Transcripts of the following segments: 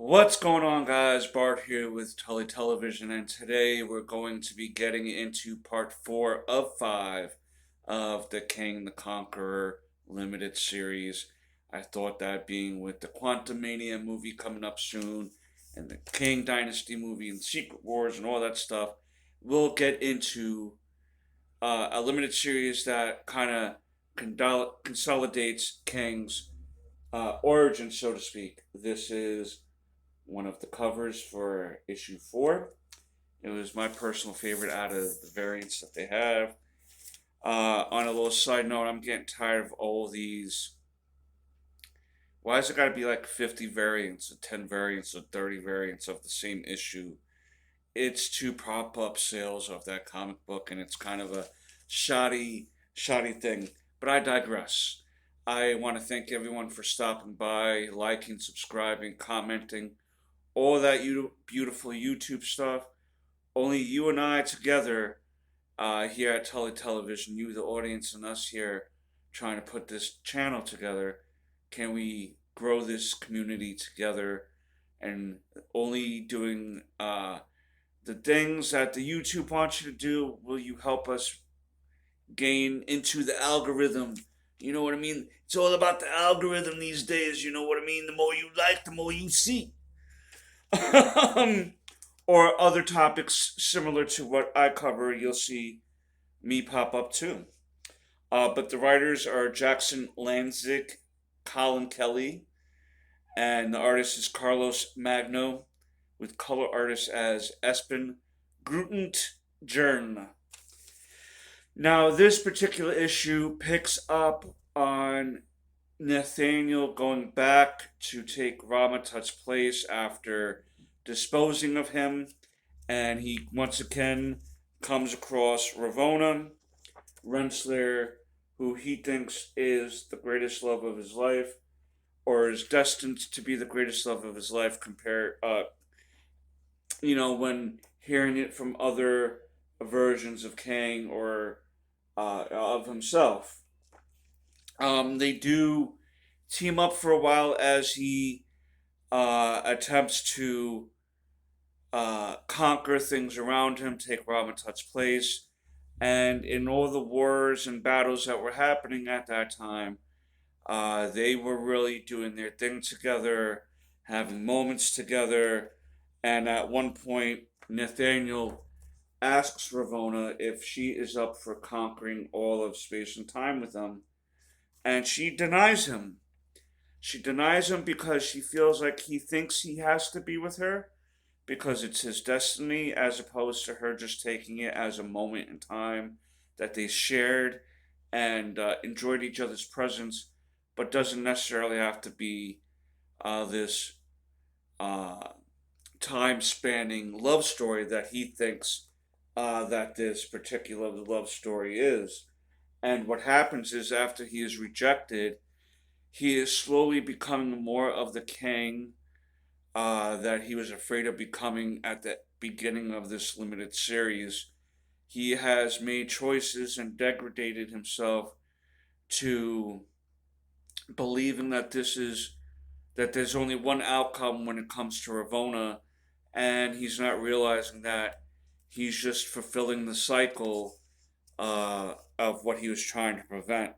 What's going on, guys? Bart here with Tully Television, and today we're going to be getting into part 4 of 5 of the King the Conqueror limited series. I thought that being with the Quantum Mania movie coming up soon, and the King Dynasty movie, and Secret Wars, and all that stuff, we'll get into a limited series that kind of consolidates King's origin, so to speak. This is one of the covers for issue 4. It was my personal favorite out of the variants that they have. On a little side note, I'm getting tired of all these. Why has it got to be like 50 variants, or 10 variants, or 30 variants of the same issue? It's to prop up sales of that comic book, and it's kind of a shoddy thing. But I digress. I want to thank everyone for stopping by, liking, subscribing, commenting, all that beautiful YouTube stuff. Only you and I together here at Tully Television, you, the audience, and us here trying to put this channel together, can we grow this community together and only doing the things that the YouTube wants you to do, will you help us gain into the algorithm? You know what I mean? It's all about the algorithm these days, you know what I mean? The more you like, the more you see. Or other topics similar to what I cover, you'll see me pop up too. But the writers are Jackson Lanzik, Colin Kelly, and the artist is Carlos Magno, with color artists as Espen Grutent Jern. Now, this particular issue picks up on Nathaniel going back to take Ramatut's place after disposing of him, and he once again comes across Revonna, Renslayer, who he thinks is the greatest love of his life, or is destined to be the greatest love of his life. When hearing it from other versions of Kang or of himself. They do team up for a while as he attempts to conquer things around him, take Ramatut's place, and in all the wars and battles that were happening at that time, they were really doing their thing together, having moments together, and at one point, Nathaniel asks Revonna if she is up for conquering all of space and time with them, and she denies him. She denies him because she feels like he thinks he has to be with her because it's his destiny, as opposed to her just taking it as a moment in time that they shared and enjoyed each other's presence, but doesn't necessarily have to be this uh, time spanning love story that he thinks that this particular love story is. And what happens is, after he is rejected, he is slowly becoming more of the Kang that he was afraid of becoming at the beginning of this limited series. He has made choices and degraded himself to believing that there's only one outcome when it comes to Revonna, and he's not realizing that he's just fulfilling the cycle of what he was trying to prevent.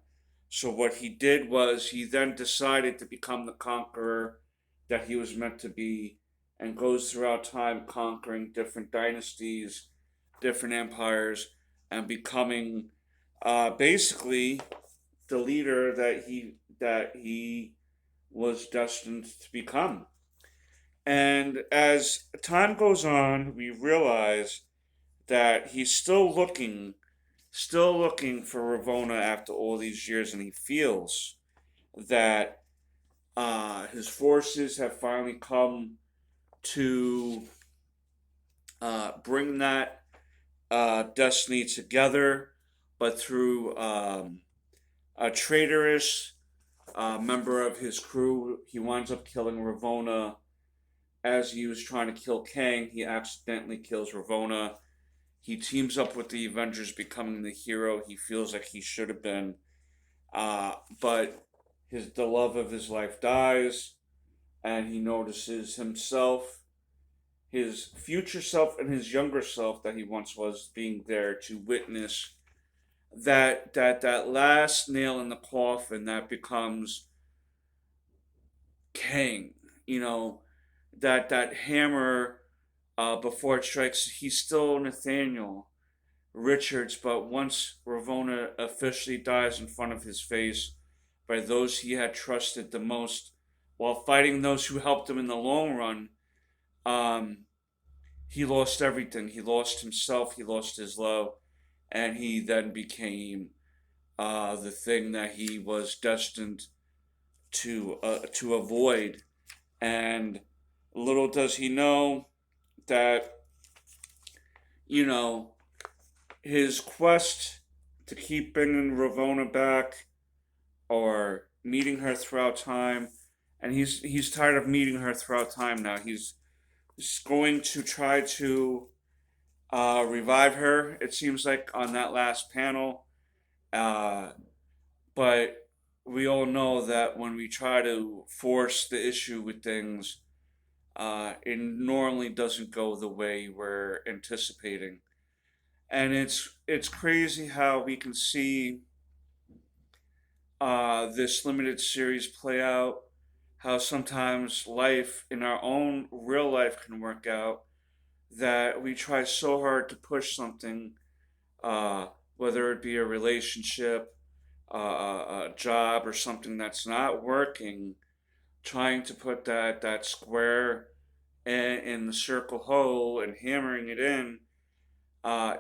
So what he did was he then decided to become the conqueror that he was meant to be, and goes throughout time conquering different dynasties, different empires, and becoming basically the leader that he was destined to become. And as time goes on, we realize that he's still looking for Ravonna after all these years, and he feels that his forces have finally come to bring that destiny together, but through a traitorous member of his crew, he winds up killing Ravonna. As he was trying to kill Kang, he accidentally kills Revonna. He teams up with the Avengers, becoming the hero he feels like he should have been. But the love of his life dies. and he notices himself, his future self, and his younger self that he once was being there to witness that last nail in the coffin that becomes Kang. You know, that hammer before it strikes. He's still Nathaniel Richards, but once Revonna officially dies in front of his face by those he had trusted the most, while fighting those who helped him in the long run, um, he lost everything. He lost himself. He lost his love, and he then became the thing that he was destined to avoid. And little does he know that, you know, his quest to keep bringing Ravonna back or meeting her throughout time, and he's tired of meeting her throughout time now. He's going to try to revive her. It seems like on that last panel, uh, but we all know that when we try to force the issue with things, it normally doesn't go the way we're anticipating. And it's crazy how we can see this limited series play out. How sometimes life in our own real life can work out. That we try so hard to push something, uh, whether it be a relationship, a job, or something that's not working. Trying to put that square in the circle hole and hammering it in,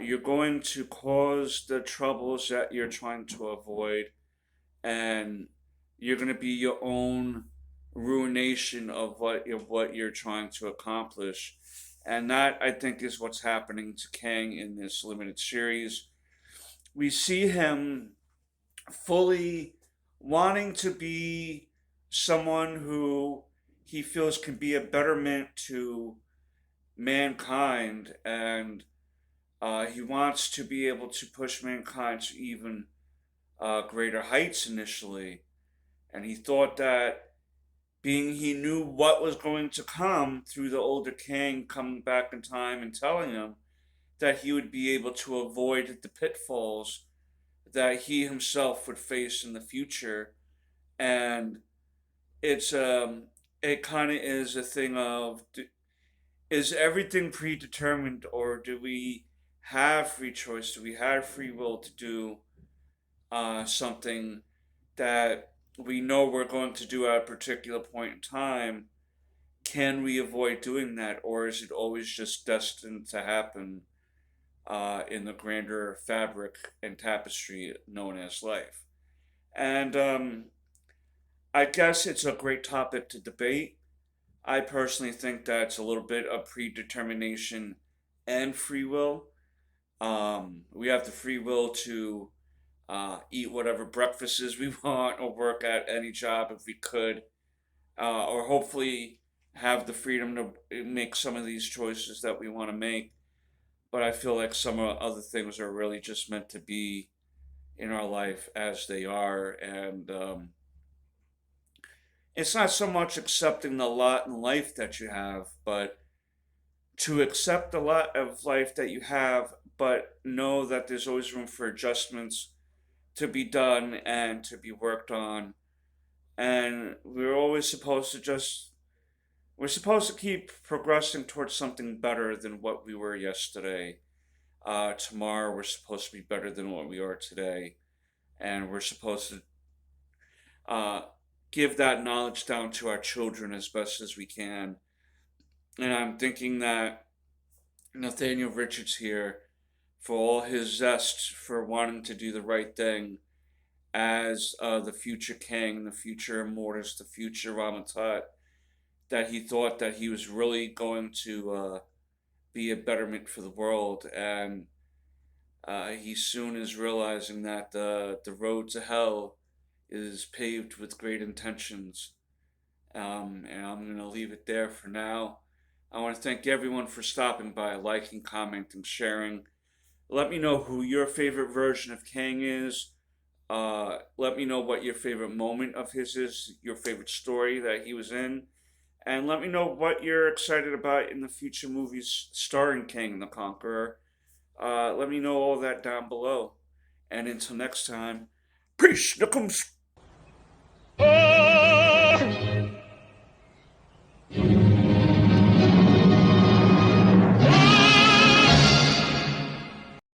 you're going to cause the troubles that you're trying to avoid, and you're going to be your own ruination of what you're trying to accomplish. And that, I think, is what's happening to Kang in this limited series. We see him fully wanting to be someone who he feels can be a betterment to mankind, and he wants to be able to push mankind to even greater heights initially. And he thought that being he knew what was going to come through the older Kang coming back in time and telling him that he would be able to avoid the pitfalls that he himself would face in the future. And it's it kind of is a thing of, is everything predetermined, or do we have free choice? Do we have free will to do something that we know we're going to do at a particular point in time? Can we avoid doing that, or is it always just destined to happen in the grander fabric and tapestry known as life? And I guess it's a great topic to debate. I personally think that's a little bit of predetermination and free will. We have the free will to eat whatever breakfasts we want or work at any job if we could, or hopefully have the freedom to make some of these choices that we want to make. But I feel like some other things are really just meant to be in our life as they are. And it's not so much accepting the lot in life that you have, but to accept the lot of life that you have, but know that there's always room for adjustments to be done and to be worked on. And we're supposed to keep progressing towards something better than what we were yesterday. Tomorrow we're supposed to be better than what we are today, and we're supposed to uh, give that knowledge down to our children as best as we can. And I'm thinking that Nathaniel Richards here, for all his zest for wanting to do the right thing as the future Kang, the future Immortus, the future Ramatat, that he thought that he was really going to be a betterment for the world. And he soon is realizing that the road to hell is paved with great intentions. And I'm going to leave it there for now. I want to thank everyone for stopping by, liking, commenting, sharing. Let me know who your favorite version of Kang is. Let me know what your favorite moment of his is, your favorite story that he was in. And let me know what you're excited about in the future movies starring King the Conqueror. Let me know all that down below. And until next time, peace, Nickums!